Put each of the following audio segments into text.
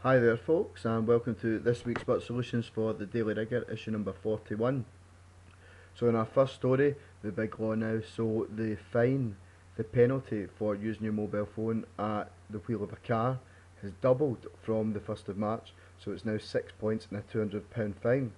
Hi there folks, and welcome to this week's Spot Solutions for the Daily Rigour, issue number 41. So in our first story, the big law now, so the fine, the penalty for using your mobile phone at the wheel of a car has doubled from the 1st of March, so it's now 6 points and a £200 fine.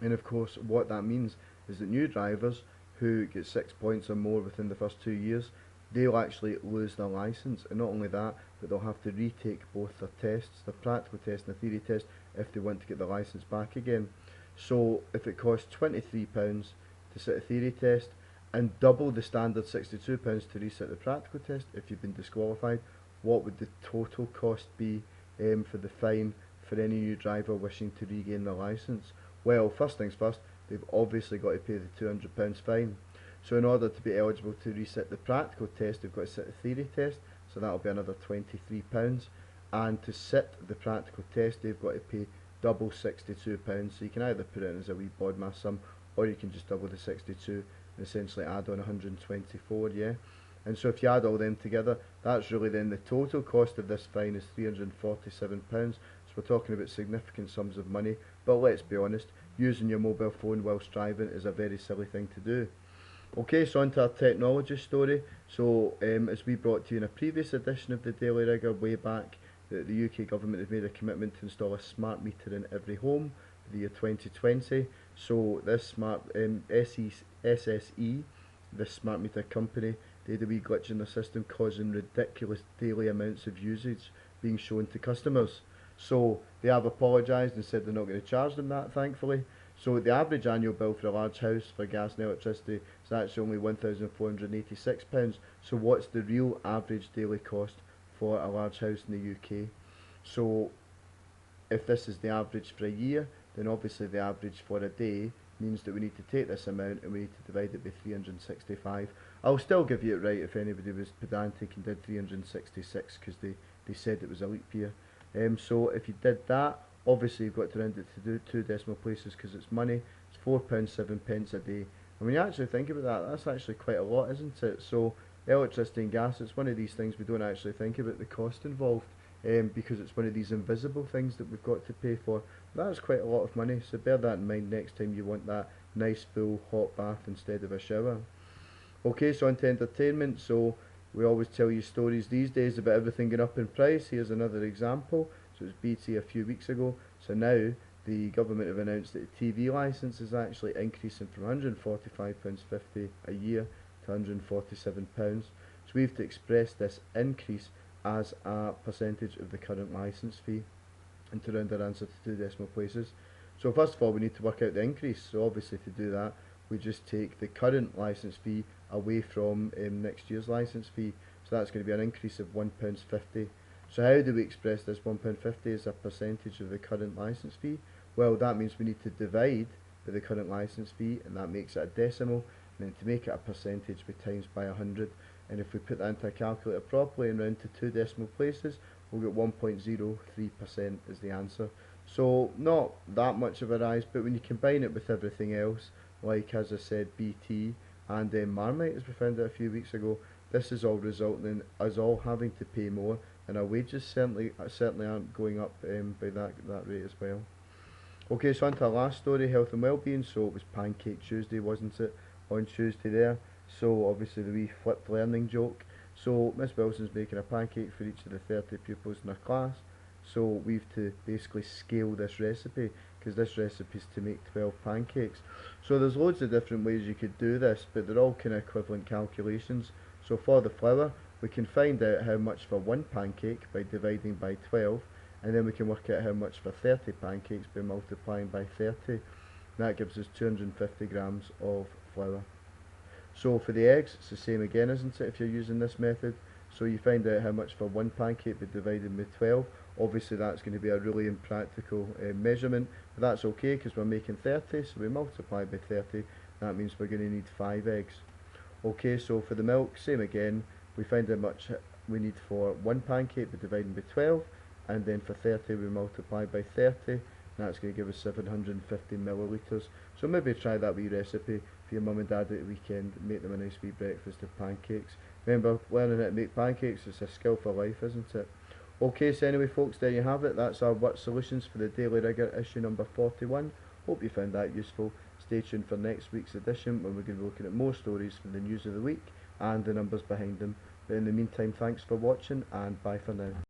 And of course what that means is that new drivers who get 6 points or more within the first 2 years, they'll actually lose their licence, and not only that, but they'll have to retake both their tests, the practical test and the theory test, if they want to get their licence back again. So if it costs £23 to sit a theory test and double the standard £62 to resit the practical test if you've been disqualified, what would the total cost be for the fine for any new driver wishing to regain their licence? Well, first things first, they've obviously got to pay the £200 fine. So in order to be eligible to resit the practical test, they've got to sit the theory test, so that'll be another £23. And to sit the practical test, they've got to pay double £62. So you can either put it in as a wee bod mass sum, or you can just double the 62 and essentially add on 124, yeah? And so if you add all them together, that's really then the total cost of this fine is £347. So we're talking about significant sums of money, but let's be honest, using your mobile phone whilst driving is a very silly thing to do. Okay, so on to our technology story. So as we brought to you in a previous edition of the Daily Rigour way back, the UK government has made a commitment to install a smart meter in every home for the year 2020. So this smart SSE, this smart meter company, they had a wee glitch in the system causing ridiculous daily amounts of usage being shown to customers. So they have apologised and said they're not going to charge them that, thankfully. So the average annual bill for a large house for gas and electricity is actually only £1,486. So what's the real average daily cost for a large house in the UK? So if this is the average for a year, then obviously the average for a day means that we need to take this amount and we need to divide it by 365. I'll still give you it right if anybody was pedantic and did 366 because they said it was a leap year. So if you did that, obviously you've got to round it to do two decimal places because it's money. It's £4.07 a day. And when you actually think about that, that's actually quite a lot, isn't it? So electricity and gas, it's one of these things we don't actually think about the cost involved, because it's one of these invisible things that we've got to pay for. That's quite a lot of money, so bear that in mind next time you want that nice full hot bath instead of a shower. Okay, so on to entertainment. So we always tell you stories these days about everything going up in price. Here's another example. So it was BT a few weeks ago. So now the government have announced that the TV licence is actually increasing from £145.50 a year to £147. So we have to express this increase as a percentage of the current licence fee and to round our answer to two decimal places. So first of all we need to work out the increase. So obviously to do that we just take the current licence fee away from next year's licence fee. So that's going to be an increase of £1.50. So how do we express this £1.50 as a percentage of the current licence fee? Well, that means we need to divide by the current licence fee, and that makes it a decimal, and then to make it a percentage we times by 100, and if we put that into a calculator properly and round to two decimal places, we'll get 1.03% as the answer. So not that much of a rise, but when you combine it with everything else, like as I said BT and Marmite as we found out a few weeks ago, this is all resulting in us all having to pay more, and our wages certainly aren't going up by that rate as well. Okay, so on to our last story, health and wellbeing. So it was Pancake Tuesday, wasn't it, on Tuesday there? So obviously the wee flipped learning joke. So Miss Wilson's making a pancake for each of the 30 pupils in her class. So we've to basically scale this recipe because this recipe is to make 12 pancakes. So there's loads of different ways you could do this, but they're all kind of equivalent calculations. So for the flour, we can find out how much for one pancake by dividing by 12, and then we can work out how much for 30 pancakes by multiplying by 30. That gives us 250 grams of flour. So for the eggs, it's the same again, isn't it, if you're using this method? So you find out how much for one pancake by dividing by 12. Obviously that's going to be a really impractical measurement, but that's okay because we're making 30, so we multiply by 30. That means we're going to need 5 eggs. Okay, so for the milk, same again. We find how much we need for one pancake by dividing by 12, and then for 30 we multiply by 30. That's going to give us 750 millilitres. So maybe try that wee recipe for your mum and dad at the weekend. Make them a nice wee breakfast of pancakes. Remember, learning how to make pancakes is a skill for life, isn't it? Okay, so anyway folks, there you have it. That's our What Solutions for the Daily Rigour issue number 41. Hope you found that useful. Stay tuned for next week's edition when we're going to be looking at more stories from the news of the week and the numbers behind them. But in the meantime, thanks for watching and bye for now.